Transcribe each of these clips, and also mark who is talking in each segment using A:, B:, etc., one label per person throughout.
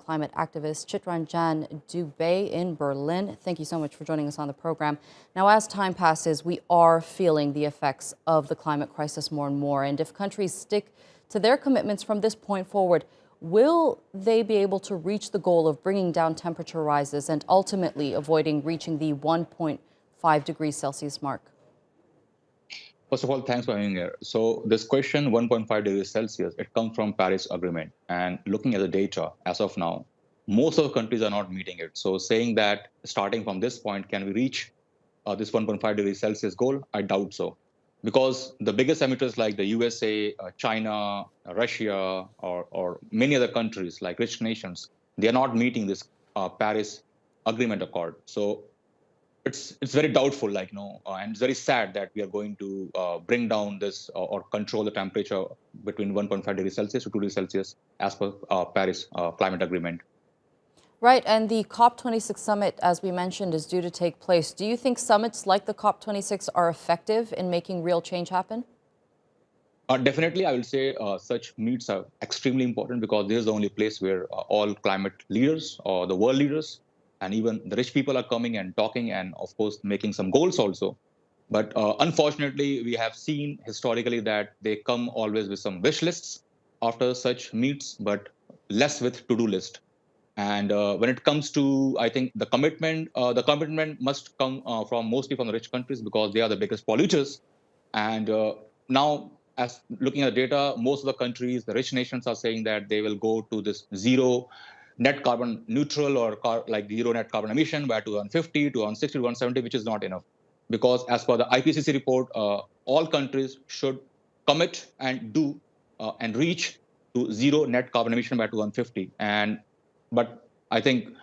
A: climate activist Chittranjan Dubey in Berlin. Thank you so much for joining us on the program. Now, as time passes, we are feeling the effects of the climate crisis more and more. And if countries stick to their commitments from this point forward, will they be able to reach the goal of bringing down temperature rises and ultimately avoiding reaching the 1.5 degrees Celsius mark?
B: First of all, thanks for having me here. So this question, 1.5 degrees Celsius, it comes from Paris Agreement. And looking at the data as of now, most of the countries are not meeting it. So saying that starting from this point, can we reach this 1.5 degrees Celsius goal? I doubt so. Because the biggest emitters like the USA, China, Russia, or many other countries like rich nations, they are not meeting this Paris Agreement accord. So it's very doubtful, and it's very sad that we are going to bring down this or control the temperature between 1.5 degrees Celsius to 2 degrees Celsius as per Paris Climate Agreement.
A: Right, and the COP26 summit, as we mentioned, is due to take place. Do you think summits like the COP26 are effective in making real change happen?
B: Definitely, I will say such meets are extremely important because this is the only place where all climate leaders or the world leaders and even the rich people are coming and talking and, of course, making some goals also. But unfortunately, we have seen historically that they come always with some wish lists after such meets, but less with to-do list. And when it comes to, I think, the commitment must come from mostly from the rich countries because they are the biggest polluters. And now, as looking at the data, most of the countries, the rich nations are saying that they will go to this zero net carbon neutral or like zero net carbon emission by 2050, 2060, 2070, which is not enough. Because as per the IPCC report, all countries should commit and do and reach to zero net carbon emission by 2050. But I think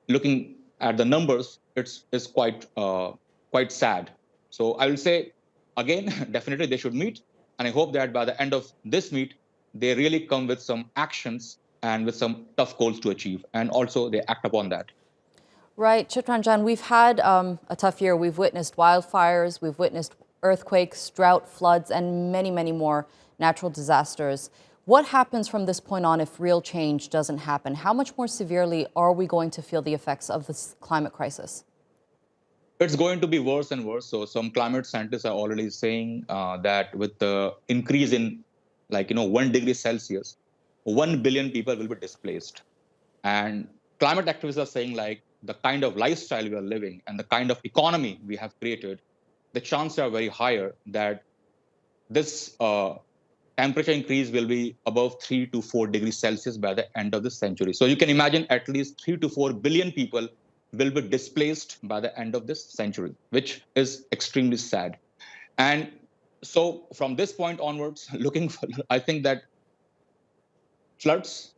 B: looking at the numbers, it's quite sad. So I will say, again, definitely they should meet. And I hope that by the end of this meet, they really come with some actions and with some tough goals to achieve. And also they act upon that.
A: Right, Chittranjan, we've had a tough year. We've witnessed wildfires, we've witnessed earthquakes, drought, floods, and many, many more natural disasters. What happens from this point on if real change doesn't happen? How much more severely are we going to feel the effects of this climate crisis?
B: It's going to be worse and worse. So some climate scientists are already saying that with the increase in 1 degree Celsius, 1 billion people will be displaced. And climate activists are saying like the kind of lifestyle we are living and the kind of economy we have created, the chances are very higher that this temperature increase will be above 3 to 4 degrees Celsius by the end of the century. So you can imagine at least 3 to 4 billion people will be displaced by the end of this century, which is extremely sad. And so from this point onwards, I think that floods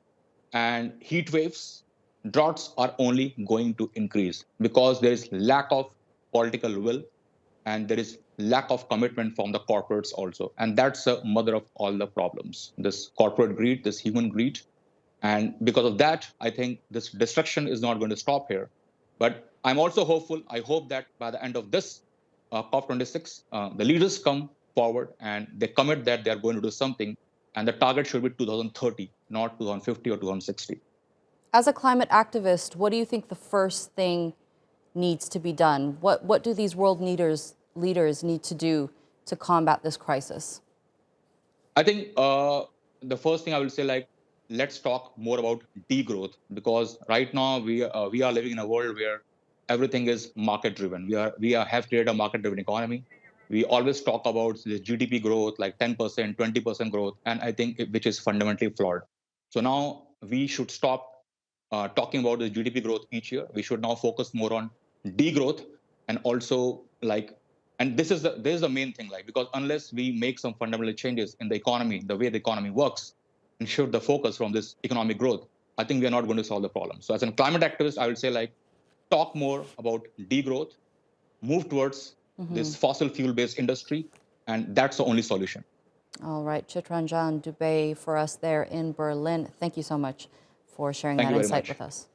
B: and heat waves, droughts are only going to increase because there is lack of political will and there is lack of commitment from the corporates also. And that's the mother of all the problems, this corporate greed, this human greed. And because of that, I think this destruction is not going to stop here. But I'm also hopeful. I hope that by the end of this COP26, the leaders come forward and they commit that they are going to do something. And the target should be 2030, not 2050 or 2060.
A: As a climate activist, what do you think the first thing needs to be done? What do these world leaders need to do to combat this crisis?
B: I think the first thing I will say, let's talk more about degrowth, because right now we are living in a world where everything is market driven. We have created a market driven economy. We always talk about the GDP growth, like 10%, 20% growth, and I think which is fundamentally flawed. So now we should stop talking about the GDP growth each year. We should now focus more on degrowth, and also and this is the main thing, because unless we make some fundamental changes in the economy, the way the economy works, and shift the focus from this economic growth, I think we are not going to solve the problem. So as a climate activist, I would say talk more about degrowth, move towards this fossil fuel-based industry, and that's the only solution.
A: All right, Chittranjan Dubey for us there in Berlin. Thank you so much for sharing
B: Thank
A: that
B: you very
A: insight
B: much.
A: with us.